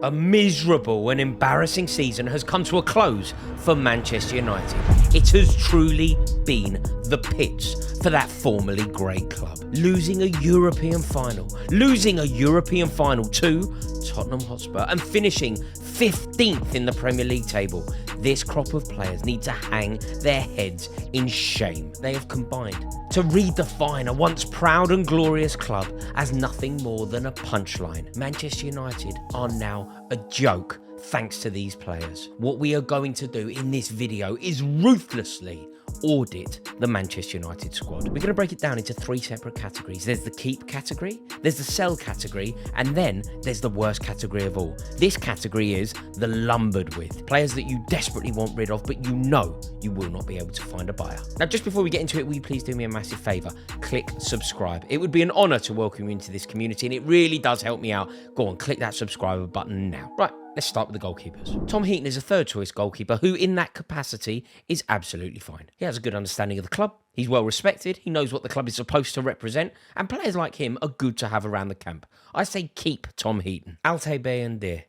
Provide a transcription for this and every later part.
A miserable and embarrassing season has come to a close for Manchester United. It has truly been the pits for that formerly great club. Losing a European final to Tottenham Hotspur and finishing 15th in the Premier League table. This crop of players need to hang their heads in shame. They have combined to redefine a once proud and glorious club as nothing more than a punchline. Manchester United are now a joke thanks to these players. What we are going to do in this video is ruthlessly audit the Manchester United squad. We're going to break it down into three separate categories. There's the keep category, there's the sell category, and then there's the worst category of all. This category is the lumbered with. Players that you desperately want rid of, but you know you will not be able to find a buyer. Now, just before we get into it, will you please do me a massive favour? Click subscribe. It would be an honour to welcome you into this community, and it really does help me out. Go on, click that subscribe button now. Right. Let's start with the goalkeepers. Tom Heaton is a third choice goalkeeper who in that capacity is absolutely fine. He has a good understanding of the club, he's well respected, he knows what the club is supposed to represent, and players like him are good to have around the camp. I say keep Tom Heaton. Altay Bayindir,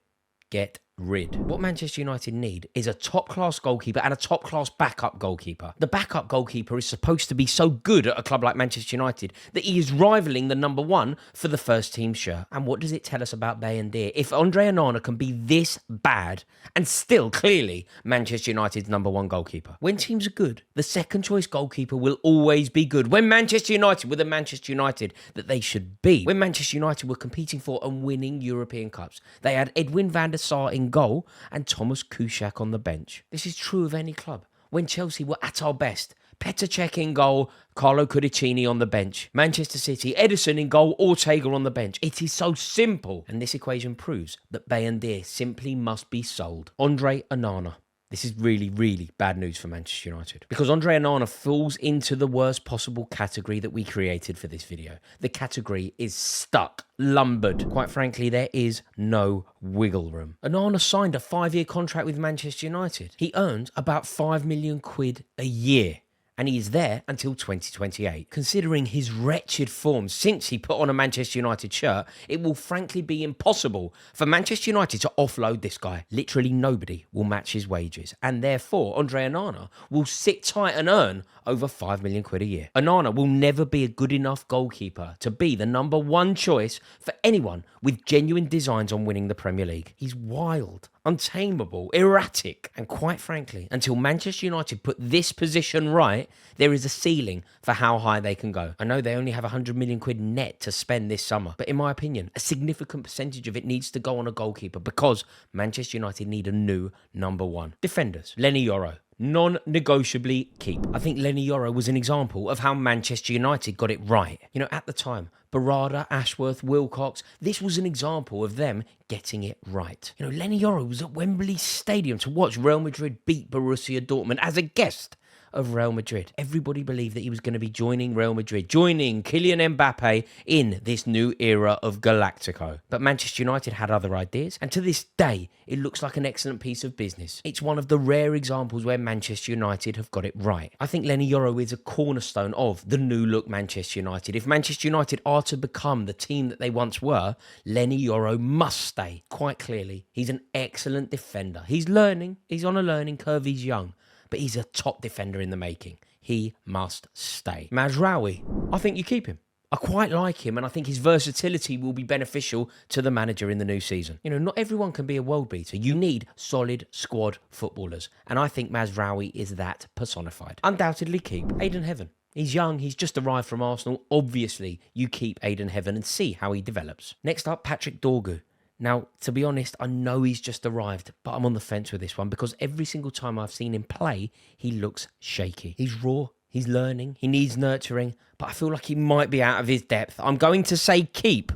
get rid. What Manchester United need is a top-class goalkeeper and a top-class backup goalkeeper. The backup goalkeeper is supposed to be so good at a club like Manchester United that he is rivaling the number one for the first team shirt. And what does it tell us about Bayindir? If Andre Onana can be this bad and still clearly Manchester United's number one goalkeeper. When teams are good, the second choice goalkeeper will always be good. When Manchester United were the Manchester United that they should be. When Manchester United were competing for and winning European Cups, they had Edwin van der Sar in goal and Thomas Kuszczak on the bench. This is true of any club. When Chelsea were at our best, Petr Cech in goal, Carlo Cudicini on the bench. Manchester City, Ederson in goal, Ortega on the bench. It is so simple. And this equation proves that Bayindir simply must be sold. Andre Onana. This is really, really bad news for Manchester United because Andre Onana falls into the worst possible category that we created for this video. The category is stuck, lumbered. Quite frankly, there is no wiggle room. Onana signed a 5-year contract with Manchester United. He earns about 5 million quid a year. And he is there until 2028. Considering his wretched form since he put on a Manchester United shirt, it will frankly be impossible for Manchester United to offload this guy. Literally nobody will match his wages. And therefore, Andre Onana will sit tight and earn over 5 million quid a year. Onana will never be a good enough goalkeeper to be the number one choice for anyone with genuine designs on winning the Premier League. He's wild, untamable, erratic, and quite frankly, until Manchester United put this position right, there is a ceiling for how high they can go. I know they only have 100 million quid net to spend this summer, but in my opinion, a significant percentage of it needs to go on a goalkeeper because Manchester United need a new number one. Defenders, Lenny Yoro. Non-negotiably keep. I think Lenny Yoro was an example of how Manchester United got it right. You know, at the time, Barada, Ashworth, Wilcox, this was an example of them getting it right. You know, Lenny Yoro was at Wembley Stadium to watch Real Madrid beat Borussia Dortmund as a guest of Real Madrid. Everybody believed that he was going to be joining Real Madrid, joining Kylian Mbappe in this new era of Galactico. But Manchester United had other ideas, and to this day, it looks like an excellent piece of business. It's one of the rare examples where Manchester United have got it right. I think Lenny Yoro is a cornerstone of the new look Manchester United. If Manchester United are to become the team that they once were, Lenny Yoro must stay. Quite clearly, he's an excellent defender. He's learning, he's on a learning curve, he's young. But he's a top defender in the making. He must stay. Mazraoui, I think you keep him. I quite like him, and I think his versatility will be beneficial to the manager in the new season. You know, not everyone can be a world beater. You need solid squad footballers, and I think Mazraoui is that personified. Undoubtedly keep Aidan Heaven. He's young, he's just arrived from Arsenal. Obviously, you keep Aidan Heaven and see how he develops. Next up, Patrick Dorgu. Now, to be honest, I know he's just arrived, but I'm on the fence with this one because every single time I've seen him play, he looks shaky. He's raw, he's learning, he needs nurturing, but I feel like he might be out of his depth. I'm going to say keep,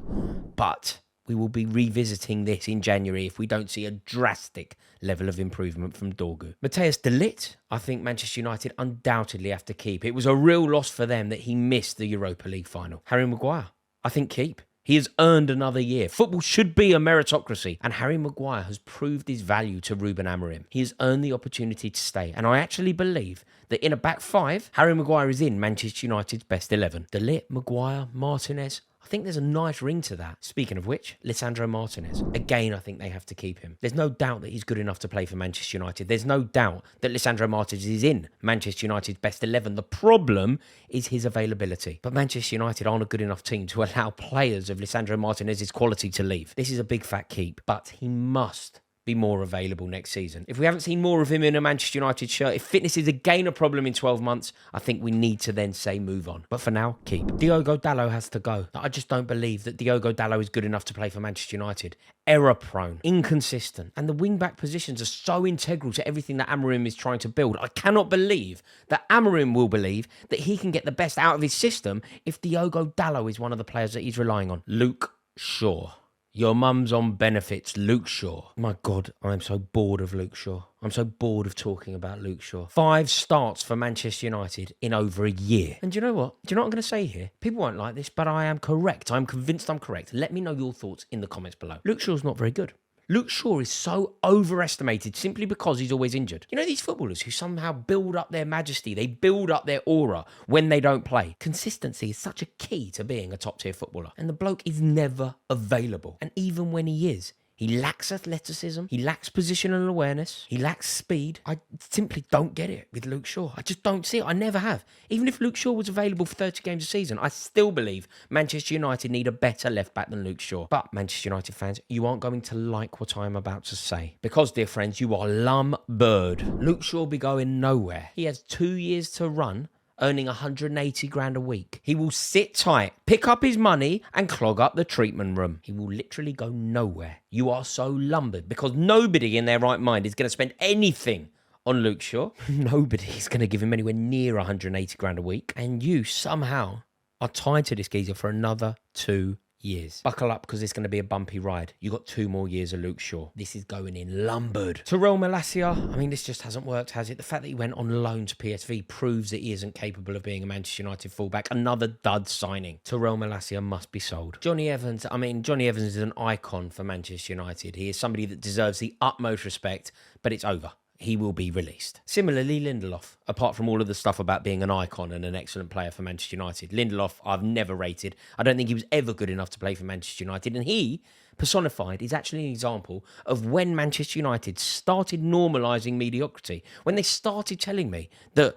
but we will be revisiting this in January if we don't see a drastic level of improvement from Dorgu. Matthias de Ligt, I think Manchester United undoubtedly have to keep. It was a real loss for them that he missed the Europa League final. Harry Maguire, I think keep. He has earned another year. Football should be a meritocracy, and Harry Maguire has proved his value to Ruben Amorim. He has earned the opportunity to stay, and I actually believe that in a back five, Harry Maguire is in Manchester United's best 11. De Ligt, Maguire, Martinez, I think there's a nice ring to that. Speaking of which, Lisandro Martinez. Again, I think they have to keep him. There's no doubt that he's good enough to play for Manchester United. There's no doubt that Lisandro Martinez is in Manchester United's best 11. The problem is his availability. But Manchester United aren't a good enough team to allow players of Lisandro Martinez's quality to leave. This is a big fat keep, but he must be more available next season. If we haven't seen more of him in a Manchester United shirt, if fitness is again a problem in 12 months, I think we need to then say move on. But for now, keep. Diogo Dalot has to go. I just don't believe that Diogo Dalot is good enough to play for Manchester United. Error prone, inconsistent, and the wing-back positions are so integral to everything that Amorim is trying to build. I cannot believe that Amorim will believe that he can get the best out of his system if Diogo Dalot is one of the players that he's relying on. Luke Shaw. Your mum's on benefits, Luke Shaw. My God, I'm so bored of Luke Shaw. I'm so bored of talking about Luke Shaw. 5 starts for Manchester United in over a year. And do you know what? Do you know what I'm going to say here? People won't like this, but I am correct. I'm convinced I'm correct. Let me know your thoughts in the comments below. Luke Shaw's not very good. Luke Shaw is so overestimated simply because he's always injured. You know these footballers who somehow build up their majesty, they build up their aura when they don't play. Consistency is such a key to being a top-tier footballer. And the bloke is never available. And even when he is, he lacks athleticism, he lacks positional awareness, he lacks speed. I simply don't get it with Luke Shaw. I just don't see it. I never have. Even if Luke Shaw was available for 30 games a season, I still believe Manchester United need a better left-back than Luke Shaw. But, Manchester United fans, you aren't going to like what I'm about to say. Because, dear friends, you are lumbered. Luke Shaw will be going nowhere. He has 2 years to run, earning 180 grand a week. He will sit tight, pick up his money and clog up the treatment room. He will literally go nowhere. You are so lumbered because nobody in their right mind is going to spend anything on Luke Shaw. Nobody is going to give him anywhere near 180 grand a week. And you somehow are tied to this geezer for another 2 years. Buckle up because it's going to be a bumpy ride. You got 2 more years of Luke Shaw. This is going in lumbered. Tyrell Malacia, I mean, this just hasn't worked, has it? The fact that he went on loan to PSV proves that he isn't capable of being a Manchester United fullback. Another dud signing. Tyrell Malacia must be sold. Johnny Evans, Johnny Evans is an icon for Manchester United. He is somebody that deserves the utmost respect, but it's over. He will be released. Similarly, Lindelof, apart from all of the stuff about being an icon and an excellent player for Manchester United, Lindelof I've never rated. I don't think he was ever good enough to play for Manchester United. And he, personified, is actually an example of when Manchester United started normalising mediocrity. When they started telling me that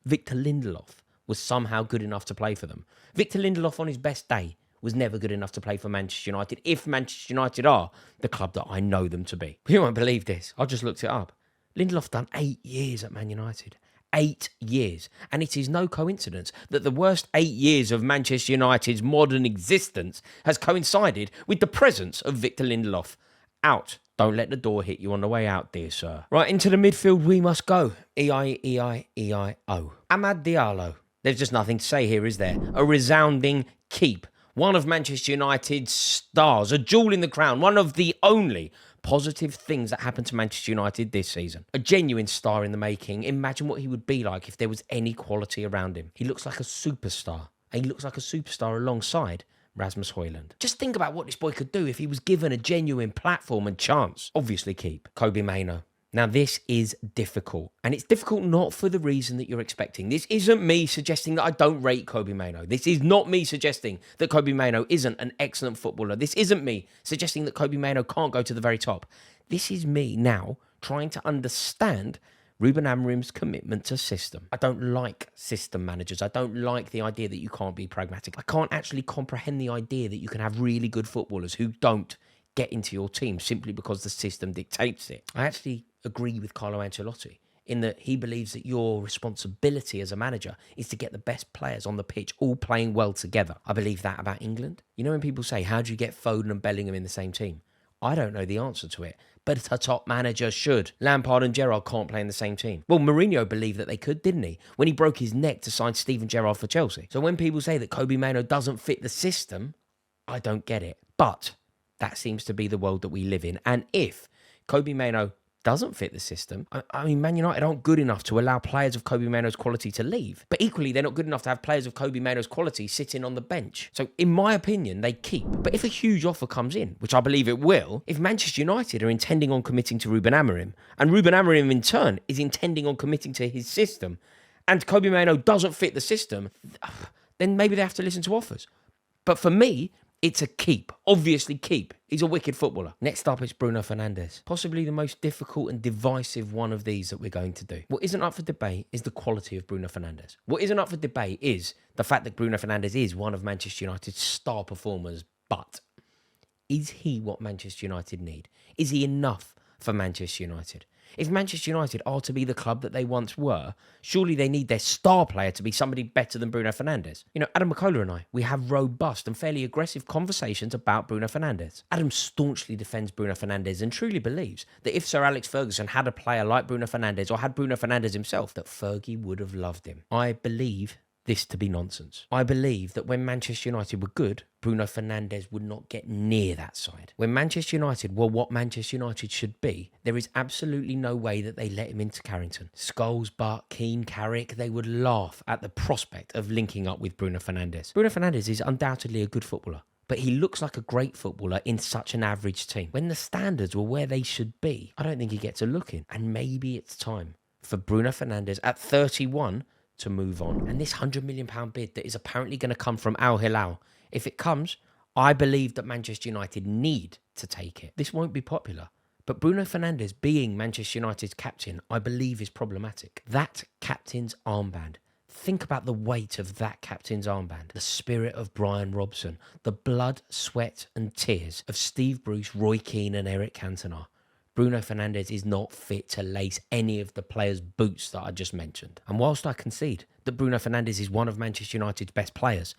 Victor Lindelof was somehow good enough to play for them. Victor Lindelof on his best day was never good enough to play for Manchester United, if Manchester United are the club that I know them to be. You won't believe this. I just looked it up. Lindelof done 8 years at Man United. 8 years. And it is no coincidence that the worst 8 years of Manchester United's modern existence has coincided with the presence of Victor Lindelof. Out. Don't let the door hit you on the way out, dear sir. Right, into the midfield we must go. E-I-E-I-E-I-O. Amad Diallo. There's just nothing to say here, is there? A resounding keep. One of Manchester United's stars. A jewel in the crown. One of the only positive things that happened to Manchester United this season. A genuine star in the making. Imagine what he would be like if there was any quality around him. He looks like a superstar. And he looks like a superstar alongside Rasmus Højlund. Just think about what this boy could do if he was given a genuine platform and chance. Obviously keep Kobbie Mainoo. Now, this is difficult, and it's difficult not for the reason that you're expecting. This isn't me suggesting that I don't rate Kobbie Mainoo. This is not me suggesting that Kobbie Mainoo isn't an excellent footballer. This isn't me suggesting that Kobbie Mainoo can't go to the very top. This is me now trying to understand Ruben Amorim's commitment to system. I don't like system managers. I don't like the idea that you can't be pragmatic. I can't actually comprehend the idea that you can have really good footballers who don't get into your team simply because the system dictates it. I actually agree with Carlo Ancelotti in that he believes that your responsibility as a manager is to get the best players on the pitch all playing well together. I believe that about England. You know when people say, how do you get Foden and Bellingham in the same team? I don't know the answer to it, but a top manager should. Lampard and Gerrard can't play in the same team. Well, Mourinho believed that they could, didn't he? When he broke his neck to sign Steven Gerrard for Chelsea. So when people say that Kobbie Mainoo doesn't fit the system, I don't get it. But that seems to be the world that we live in. And if Kobbie Mainoo doesn't fit the system, I mean, Man United aren't good enough to allow players of Kobbie Mainoo's quality to leave. But equally, they're not good enough to have players of Kobbie Mainoo's quality sitting on the bench. So, in my opinion, they keep. But if a huge offer comes in, which I believe it will, if Manchester United are intending on committing to Ruben Amorim, and Ruben Amorim in turn is intending on committing to his system, and Kobbie Mainoo doesn't fit the system, then maybe they have to listen to offers. But for me, it's a keep. Obviously keep. He's a wicked footballer. Next up, it's Bruno Fernandes. Possibly the most difficult and divisive one of these that we're going to do. What isn't up for debate is the quality of Bruno Fernandes. What isn't up for debate is the fact that Bruno Fernandes is one of Manchester United's star performers. But is he what Manchester United need? Is he enough for Manchester United? If Manchester United are to be the club that they once were, surely they need their star player to be somebody better than Bruno Fernandes. You know, Adam McCullough and I, we have robust and fairly aggressive conversations about Bruno Fernandes. Adam staunchly defends Bruno Fernandes and truly believes that if Sir Alex Ferguson had a player like Bruno Fernandes or had Bruno Fernandes himself, that Fergie would have loved him. I believe this to be nonsense. I believe that when Manchester United were good, Bruno Fernandes would not get near that side. When Manchester United were what Manchester United should be, there is absolutely no way that they let him into Carrington. Scholes, Butt, Keane, Carrick, they would laugh at the prospect of linking up with Bruno Fernandes. Bruno Fernandes is undoubtedly a good footballer, but he looks like a great footballer in such an average team. When the standards were where they should be, I don't think he gets a look in. And maybe it's time for Bruno Fernandes at 31 to move on. And this £100 million bid that is apparently going to come from Al Hilal, if it comes, I believe that Manchester United need to take it. This won't be popular, but Bruno Fernandes being Manchester United's captain, I believe is problematic. That captain's armband. Think about the weight of that captain's armband. The spirit of Brian Robson. The blood, sweat and tears of Steve Bruce, Roy Keane and Eric Cantona. Bruno Fernandes is not fit to lace any of the players' boots that I just mentioned. And whilst I concede that Bruno Fernandes is one of Manchester United's best players,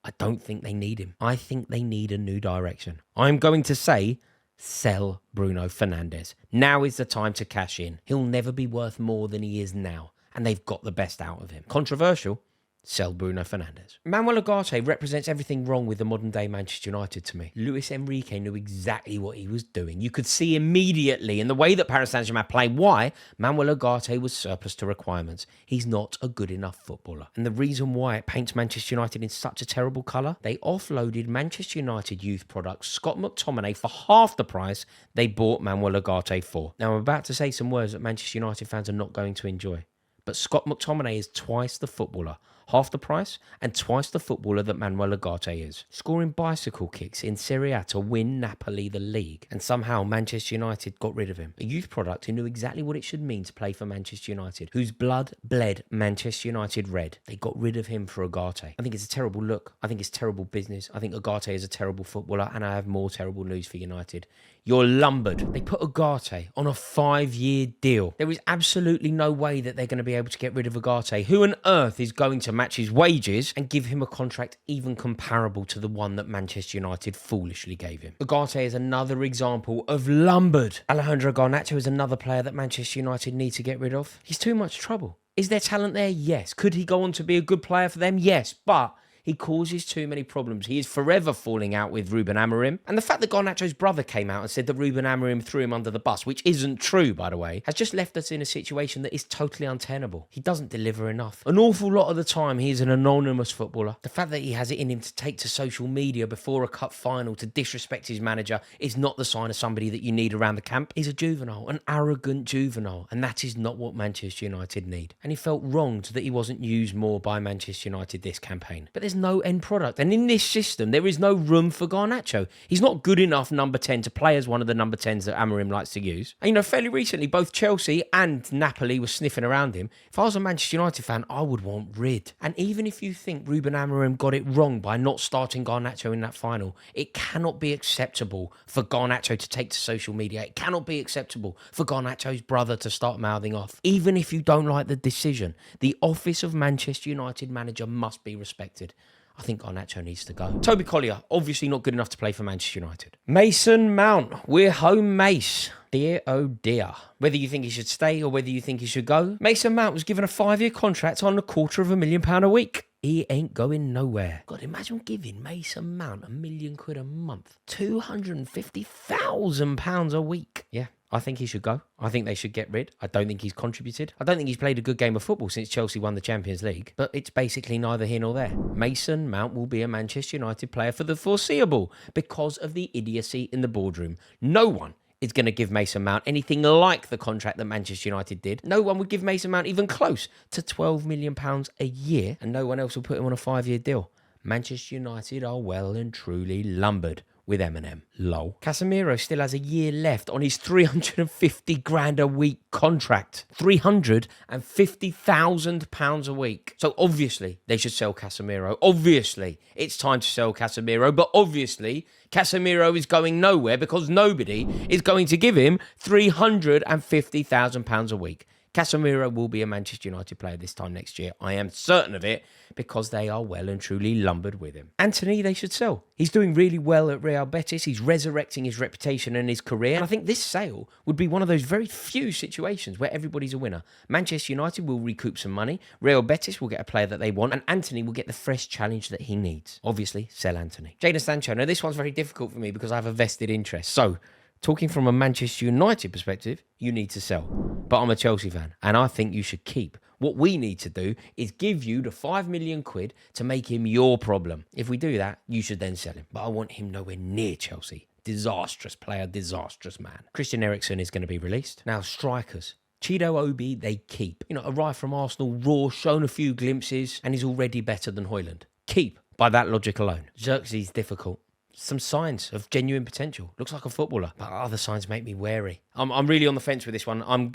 I don't think they need him. I think they need a new direction. I'm going to say, sell Bruno Fernandes. Now is the time to cash in. He'll never be worth more than he is now, and they've got the best out of him. Controversial? Sell Bruno Fernandes. Manuel Ugarte represents everything wrong with the modern day Manchester United to me. Luis Enrique knew exactly what he was doing. You could see immediately in the way that Paris Saint-Germain play why Manuel Ugarte was surplus to requirements. He's not a good enough footballer. And the reason why it paints Manchester United in such a terrible colour, they offloaded Manchester United youth product Scott McTominay for half the price they bought Manuel Ugarte for. Now I'm about to say some words that Manchester United fans are not going to enjoy. But Scott McTominay is twice the footballer, half the price, and twice the footballer that Manuel Ugarte is. Scoring bicycle kicks in Serie A to win Napoli the league. And somehow Manchester United got rid of him. A youth product who knew exactly what it should mean to play for Manchester United, whose blood bled Manchester United red. They got rid of him for Ugarte. I think it's a terrible look. I think it's terrible business. I think Ugarte is a terrible footballer, and I have more terrible news for United. You're lumbered. They put Ugarte on a 5-year deal. There is absolutely no way that they're going to be able to get rid of Ugarte. Who on earth is going to match his wages and give him a contract even comparable to the one that Manchester United foolishly gave him? Ugarte is another example of lumbered. Alejandro Garnacho is another player that Manchester United need to get rid of. He's too much trouble. Is there talent there? Yes. Could he go on to be a good player for them? Yes. But he causes too many problems. He is forever falling out with Ruben Amorim. And the fact that Garnacho's brother came out and said that Ruben Amorim threw him under the bus, which isn't true, by the way, has just left us in a situation that is totally untenable. He doesn't deliver enough. An awful lot of the time, he is an anonymous footballer. The fact that he has it in him to take to social media before a cup final to disrespect his manager is not the sign of somebody that you need around the camp. He's a juvenile, an arrogant juvenile, and that is not what Manchester United need. And he felt wronged that he wasn't used more by Manchester United this campaign. But there's no end product. And in this system, there is no room for Garnacho. He's not good enough number 10 to play as one of the number 10s that Amorim likes to use. And, you know, fairly recently, both Chelsea and Napoli were sniffing around him. If I was a Manchester United fan, I would want rid. And even if you think Ruben Amorim got it wrong by not starting Garnacho in that final, it cannot be acceptable for Garnacho to take to social media. It cannot be acceptable for Garnacho's brother to start mouthing off. Even if you don't like the decision, the office of Manchester United manager must be respected. I think Garnacho needs to go. Toby Collier, obviously not good enough to play for Manchester United. Mason Mount, we're home, Mace. Dear, oh dear. Whether you think he should stay or whether you think he should go, Mason Mount was given a 5-year contract on £250,000 a week. He ain't going nowhere. God, imagine giving Mason Mount £1 million a month. £250,000 a week. Yeah. I think he should go. I think they should get rid. I don't think he's contributed. I don't think he's played a good game of football since Chelsea won the Champions League. But it's basically neither here nor there. Mason Mount will be a Manchester United player for the foreseeable because of the idiocy in the boardroom. No one is going to give Mason Mount anything like the contract that Manchester United did. No one would give Mason Mount even close to £12 million a year, and no one else will put him on a 5-year deal. Manchester United are well and truly lumbered with Eminem. Lol. Casemiro still has a year left on his 350 grand a week contract. £350,000 a week. So obviously they should sell Casemiro. Obviously it's time to sell Casemiro, but obviously Casemiro is going nowhere because nobody is going to give him £350,000 a week. Casemiro will be a Manchester United player this time next year. I am certain of it because they are well and truly lumbered with him. Antony, they should sell. He's doing really well at Real Betis. He's resurrecting his reputation and his career. And I think this sale would be one of those very few situations where everybody's a winner. Manchester United will recoup some money. Real Betis will get a player that they want. And Antony will get the fresh challenge that he needs. Obviously, sell Antony. Jadon Sancho. Now, this one's very difficult for me because I have a vested interest. So, talking from a Manchester United perspective, you need to sell. But I'm a Chelsea fan, and I think you should keep. What we need to do is give you the £5 million to make him your problem. If we do that, you should then sell him. But I want him nowhere near Chelsea. Disastrous player, disastrous man. Christian Eriksen is going to be released. Now, strikers. Chido Obi, they keep. Arrived from Arsenal, raw, shown a few glimpses, and is already better than Højlund. Keep, by that logic alone. Xerxes, difficult. Some signs of genuine potential. Looks like a footballer, but other signs make me wary. I'm really on the fence with this one. I'm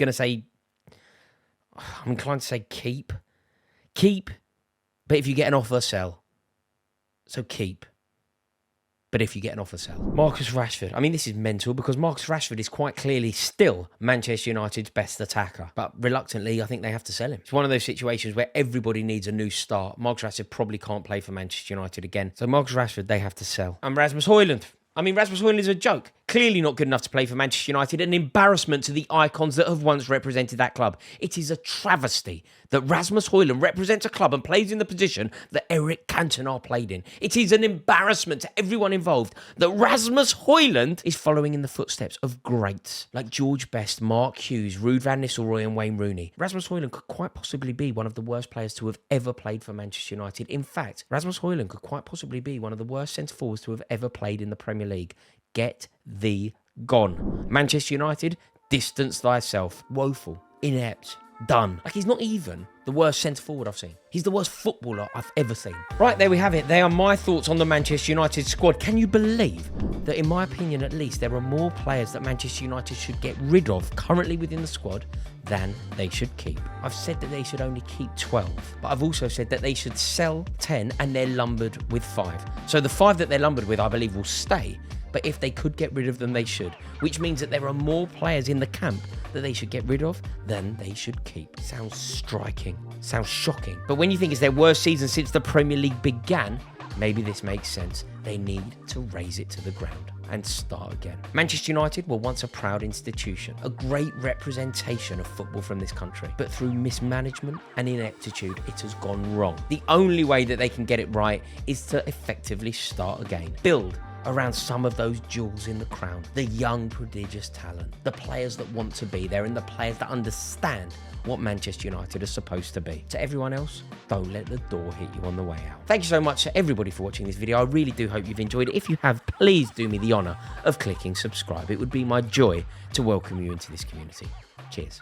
inclined to say keep. Keep, but if you get an offer, sell. So keep, but if you get an offer, sell. Marcus Rashford. I mean, this is mental because Marcus Rashford is quite clearly still Manchester United's best attacker. But reluctantly, I think they have to sell him. It's one of those situations where everybody needs a new start. Marcus Rashford probably can't play for Manchester United again. So Marcus Rashford, they have to sell. And Rasmus Højlund. I mean, Rasmus Højlund is a joke. Clearly not good enough to play for Manchester United. An embarrassment to the icons that have once represented that club. It is a travesty that Rasmus Højlund represents a club and plays in the position that Eric Cantona played in. It is an embarrassment to everyone involved that Rasmus Højlund is following in the footsteps of greats like George Best, Mark Hughes, Ruud van Nistelrooy and Wayne Rooney. Rasmus Højlund could quite possibly be one of the worst players to have ever played for Manchester United. In fact, Rasmus Højlund could quite possibly be one of the worst centre-forwards to have ever played in the Premier League. Get thee gone. Manchester United, distance thyself. Woeful, inept, done. Like, he's not even the worst centre-forward I've seen. He's the worst footballer I've ever seen. Right, there we have it. They are my thoughts on the Manchester United squad. Can you believe that, in my opinion at least, there are more players that Manchester United should get rid of currently within the squad than they should keep? I've said that they should only keep 12, but I've also said that they should sell 10 and they're lumbered with 5. So the 5 that they're lumbered with, I believe, will stay. But if they could get rid of them, they should. Which means that there are more players in the camp that they should get rid of than they should keep. Sounds striking. Sounds shocking. But when you think it's their worst season since the Premier League began, maybe this makes sense. They need to raze it to the ground and start again. Manchester United were once a proud institution, a great representation of football from this country. But through mismanagement and ineptitude, it has gone wrong. The only way that they can get it right is to effectively start again. Build around some of those jewels in the crown, the young, prodigious talent, the players that want to be there and the players that understand what Manchester United are supposed to be. To everyone else, don't let the door hit you on the way out. Thank you so much to everybody for watching this video. I really do hope you've enjoyed it. If you have, please do me the honour of clicking subscribe. It would be my joy to welcome you into this community. Cheers.